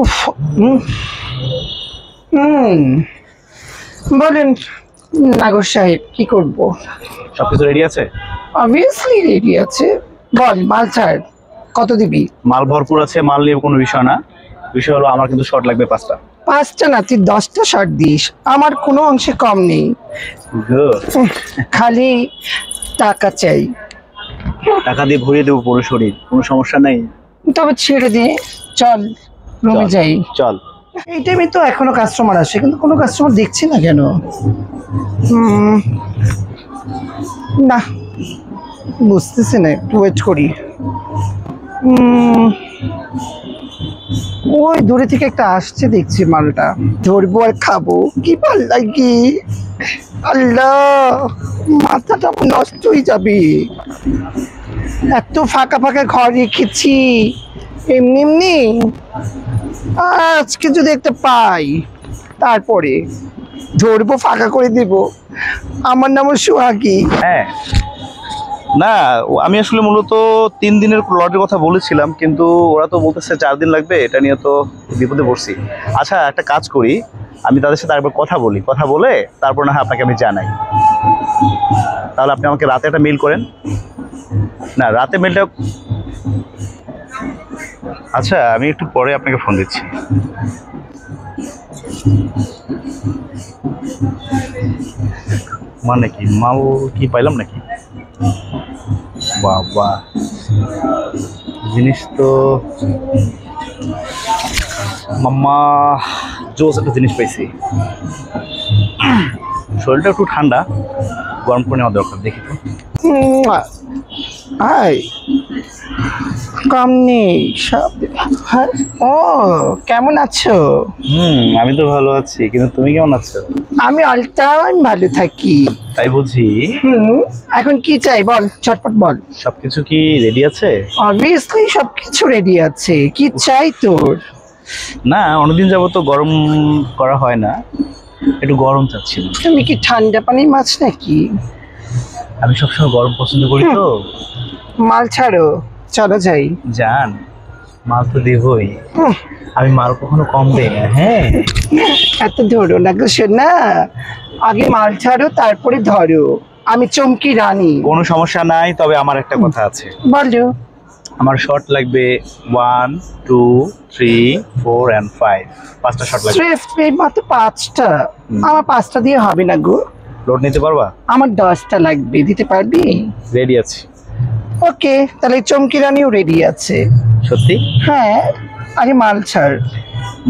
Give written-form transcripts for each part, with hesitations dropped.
উফ, হুম, হুম, বলেন নাগর সাহেব কি করব? সবকিছু রেডি আছে? অবভিয়াসলি রেডি আছে। বল মাল ছাড়, কত দিবি? মাল ভরপুর আছে, মাল নিয়ে কোনো বিষয় না। বিষয় হলো আমার কিন্তু শর্ট লাগবে 5টা। 5টা না, তুই 10টা শর্ট দিস, আমার কোনো অংশে কম নেই। উহ, খালি টাকা চাই। টাকা দিয়ে ভরিয়ে দেবো পুরো শরীর, কোনো সমস্যা নাই। তবে ছেড়ে দে, চল রুমে চল, যাই। চল। এই টাইমে তো এখনো কাস্টমার আসে, কিন্তু কোনো কাস্টমার দেখছি না কেন? হুম, না বুঝতেছি না, একটু ওয়েট করি। হুম, ওই দূরে থেকে একটা আসছে দেখছি, মালটা ধরবো আর খাবো। কি ভাল লাগে, আল্লাহ মাথাটা নষ্ট হয়ে যাবে। এত ফাঁকা ফাঁকা ঘর রেখেছি, এমনি এমনি আজকে যদি একটা পাই তারপরে ধরবো, ফাঁকা করে দিব। আমার নাম সোহাগী। হ্যাঁ, না আমি আসলে মূলত 3 দিনের লটের কথা বলেছিলাম, কিন্তু ওরা তো বলতেছে 4 দিন লাগবে। এটা নিয়ে তো বিপদে পড়ছি। আচ্ছা, একটা কাজ করি, আমি তাদের সাথে আরেকবার কথা বলি, কথা বলে তারপর না হয় আপনাকে আমি জানাই। তাহলে আপনি আমাকে রাতে একটা মেইল করেন। না, রাতে মেইলটা, আচ্ছা আমি একটু পরে আপনাকে ফোন দিচ্ছি। মানে কি, মাল কি পাইলাম নাকি? বাবা, জিনিস তো মাম্মা জোস একটা জিনিস পাইছি। শরীরটা একটু ঠান্ডা, গরম করে নেওয়া দরকার। দেখি তো। হাই, কম নেই সব। হ্যাঁ, ও কেমন আছো? আমি তো ভালো আছি, কিন্তু তুমি কেমন আছো? আমি অল টাইম ভালো থাকি। তাই বুঝি। এখন কি চাই বল, চটপট বল। সবকিছু কি রেডি আছে? অবভিয়াসলি সবকিছু রেডি আছে, কি চাই তোর? না, অনেকদিন যাবো তো গরম করা হয় না, একটু গরম চাচ্ছি। তুমি কি ঠান্ডা পানির মাছ নাকি? আমি সবসময় গরম পছন্দ করি তো। মাল ছাড়ো, চলো যাই। জান, মাল তো দেবই, হুম, আমি মাল কখনো কম দেই না। হ্যাঁ, এত ধরো না গো সোনা, আগে মাল ছাড়ো তারপরে ধরো। আমি চমকি রানী। কোনো সমস্যা নাই, তবে আমার একটা কথা আছে। বলো। আমার শর্ট লাগবে 1, 2, 3, 4 and 5। 5টা শর্ট লাগবে। স্রেফ মাত্র 5টা? আমার 5টা দিয়ে হবে না গো, লোড নিতে পারবা? আমার 10টা লাগবে, দিতে পারবি? রেডি আছি। ওকে, তাহলে চমকি রানীও রেডি আছে। সত্যি? হ্যাঁ, আগে মাল ছাড়।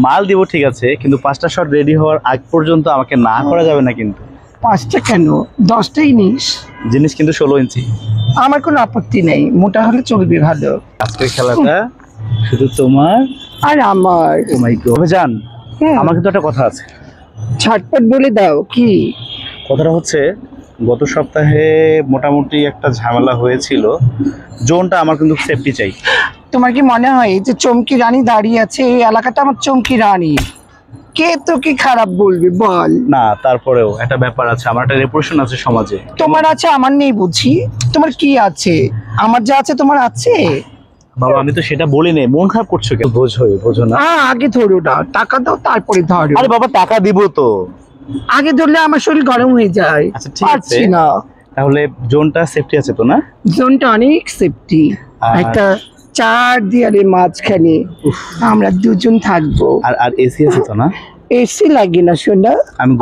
মাল দিব ঠিক আছে, কিন্তু 5টা শট রেডি হওয়ার আগ পর্যন্ত আমাকে না করা যাবে না কিন্তু। 5টা কেন, 10টাই নিস। জিনিস কিন্তু 16 ইঞ্চি। আমার কোনো আপত্তি নেই, মোটা হলে চলবে ভালো। আজকের খেলাটা শুধু তোমার আর আমার। ও মাই গড জান, আমার কিন্তু একটা কথা আছে। ঝটপট বলে দাও, কি কথাটা হচ্ছে, গত সপ্তাহে মোটামুটি একটা ঝামেলা হয়েছিল। জোনটা আমার কিন্তু সেফটি চাই। তোমার কি মনে হয় যে চমকি রানী দাঁড়িয়ে আছে, এই এলাকাটা আমার চমকি রানী? কে তো কি খারাপ বলবে বল? না, তারপরেও একটা ব্যাপার আছে, আমার একটা রেপুটেশন আছে সমাজে। তোমার আছে, আমার নেই বুঝি? তোমার কি আছে? আমার যা আছে তোমার আছে? বাবা, আমি তো সেটা বলি নাই, মন খারাপ করছো কেন? বোঝো না। আগে ধরো না, টাকা দাও তারপরে ধরো। আরে বাবা, টাকা দিব তো। আগে ধরলে আমার শরীর গরম হয়ে যায়। আচ্ছা ঠিক আছে, পারছি না। তাহলে জোনটা সেফটি আছে তো? না, জোনটা অনেক সেফটি। একটা 4 দেয়ালের মাঝখানে আমরা দুজন থাকবো। আর এসি আছে তো? না, এসি লাগে না শোনা,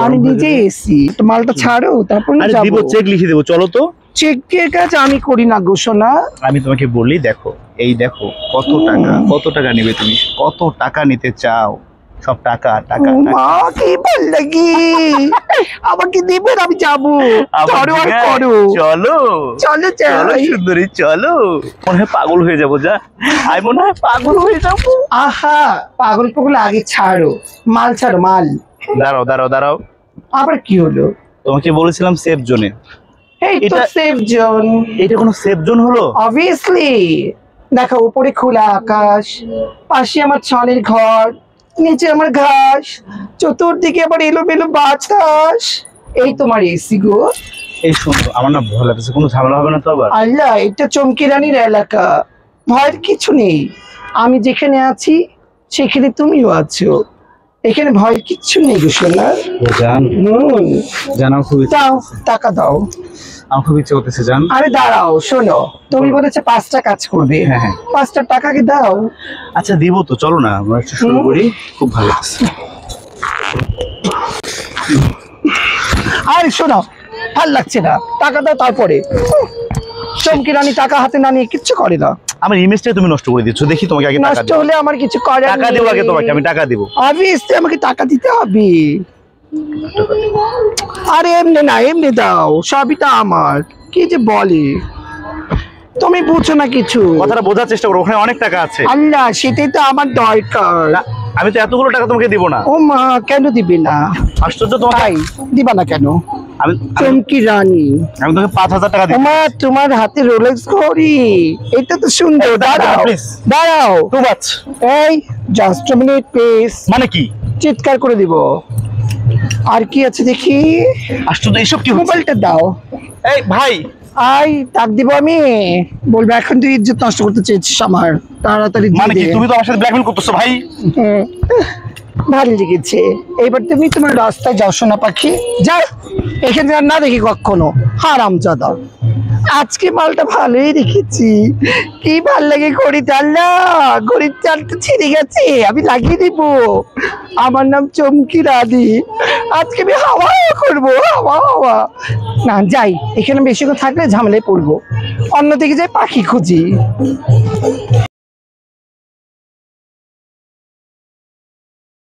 আমি নিজে এসি। মালটা ছাড়ো তারপর দিব, চেক লিখে দেবো, চলো তো। চেক দিয়ে কাজ আমি করি না গো সোনা। আমি তোমাকে বলি, দেখো এই দেখো কত টাকা নেবে তুমি, কত টাকা নিতে চাও? সব টাকা টাকা। মা কি ভাল লাগে, আমাকে দিবেন, আমি যাবো। চলো আর করো, চলো চলো চলো সুন্দরী, চলো। মনে হয় পাগল হয়ে যাবো, যা আমি মনে হয় পাগল হয়ে যাবো। আহা, পাগল পাগল আগে ছাড়ো, মাল ছাড়ো মাল। দাঁড়াও দাঁড়াও দাঁড়াও, আবার কি হলো? তোমাকে বলেছিলাম সেফ জোনে। এই তো সেফ জোন। এটা কোনো সেফ জোন হলো? অবভিয়াসলি। দেখো, উপরে খোলা আকাশ, পাশে আমার ছনের ঘর, নিচে আমার ঘাস, চতুর্দিকে আবার এলোমেলো বাতাস। এই তোমার এসি গো। এই শুনো, আমার না ভয় লাগছে, কোনো ঝামেলা হবে না তো আবার? আল্লাহ, এটা চমকি রানীর এলাকা, ভয়ের কিছু নেই। আমি যেখানে আছি সেখানে তুমিও আছো। এখানে ভয় কিচ্ছু নেই গো সোনা। জান জান আমার খুব দাও টাকা দাও। আমার খুব ইচ্ছে করতেছে জান। আরে দাঁড়াও শোনো, তুমি বলেছে 5টা কাজ করবে। হ্যাঁ, হ্যাঁ। 5টা টাকা কি দাও? আচ্ছা দিব তো, চলো না আমরা একটু শুরু করি, খুব ভালো লাগছে। আরে শোনো, ভাল লাগছে না, টাকা দাও তারপরে। চমকি রানী টাকা হাতে না নিয়ে কিচ্ছু করে না। আমার ইমেজটাই তুমি নষ্ট করে দিচ্ছ, দেখি তোমাকে আগে টাকা নষ্ট দিই। হলে আমার কিছু করার টাকা দেবো আগে তোমাকে, আমি টাকা দিব। অবভিয়াসলি আমাকে টাকা দিতে হবে। আরে এমনি না, এমনি দাও, সবই তো আমার। কি যে বলে, তুমি বুঝছো না কিছু। কথাটা বোঝার চেষ্টা করো, ওখানে অনেক টাকা আছে। আল্লাহ, সেটাই তো আমার দরকার। না, আমি তো এতগুলো টাকা তোমাকে দিব না। ও মা, কেন দিবি না? আশ্চর্য, তোমাকে তাই দিবা না কেন? আমি চমকি রানী, আমি তোমাকে 5,000 টাকা দিব। ওমা, তোমার হাতে রোলেক্স ঘড়ি, এটা তো সুন্দর। দাঁড়াও Please. দাঁড়াও, টু মাচ। এই জাস্ট আ মিনিট প্লিজ। মানে কি? চিৎকার করে দিব। আর কি আছে দেখি? আশ্চর্য, এইসব কি হচ্ছে? মোবাইলটা দাও। এই ভাই, আই ডাক দিব আমি, বলবো এখন তুই ইজ্জত নষ্ট করতে চেয়েছিস আমার, তাড়াতাড়ি দিয়ে মানে কি? দে। তুমি তো আমার সাথে ব্ল্যাকমেল করতেছো ভাই। হুম, ভালো লেগেছে। এবার তুমি তোমার রাস্তায় যাও সোনা পাখি, যা। এখানে আর না দেখি কখনো, হারামজাদা। আজকে মালটা ভালোই রেখেছি, কি ভাল লাগে ঘড়িটা। আল্লাহ, ঘড়ির চালটা ছিঁড়ে গেছে, আমি লাগিয়ে দিব। আমার নাম চমকি রানী, আজকে আমি হাওয়া করবো, হাওয়া হাওয়া। না যাই, এখানে বেশিক্ষণ থাকলে ঝামেলায় পড়বো, অন্যদিকে যাই পাখি খুঁজি।